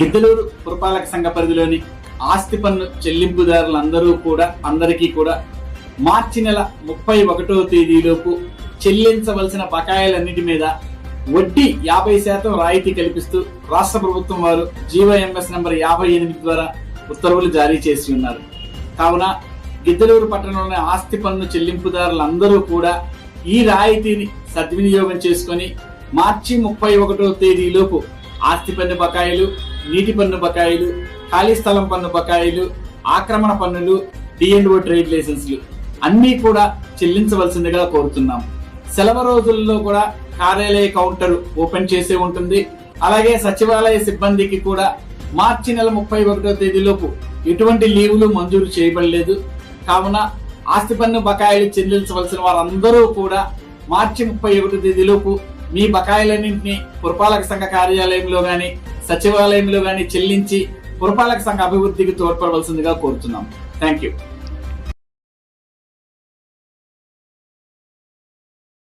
గిద్దలూరు పురపాలక సంఘ పరిధిలోని ఆస్తి పన్ను చెల్లింపుదారులందరికీ కూడా మార్చి నెల 31వ తేదీలోపు చెల్లించవలసిన బకాయిలన్నిటి మీద వడ్డీ 50% రాయితీ కల్పిస్తూ రాష్ట్ర ప్రభుత్వం వారు జీవోఎంఎస్ నంబర్ 58 ద్వారా ఉత్తర్వులు జారీ చేసి ఉన్నారు. కావున గిద్దలూరు పట్టణంలోని ఆస్తి పన్ను చెల్లింపుదారులందరూ కూడా ఈ రాయితీని సద్వినియోగం చేసుకొని మార్చి 31వ తేదీలోపు ఆస్తి పన్ను బకాయిలు, నీటి పన్ను బకాయిలు, ఖాళీ స్థలం పన్ను బకాయిలు, ఆక్రమణ పన్నులు, D&O ట్రేడ్ లైసెన్సులు అన్నీ కూడా చెల్లించవలసిందిగా కోరుతున్నాం. సెలవు రోజుల్లో కూడా కార్యాలయ కౌంటర్ ఓపెన్ చేసే ఉంటుంది. అలాగే సచివాలయ సిబ్బందికి కూడా మార్చి నెల 31వ తేదీలోపు ఎటువంటి లీవులు మంజూరు చేయబడలేదు. కావున ఆస్తి పన్ను బకాయిలు చెల్లించవలసిన వారందరూ కూడా మార్చి 31వ తేదీలోపు మీ బకాయిలన్నింటినీ పురపాలక సంఘ కార్యాలయంలో గాని సచివాలయంలో గాని చెల్లించి పురపాలక సంఘ అభివృద్ధికి తోడ్పడవలసిందిగా కోరుతున్నాం. Thank you.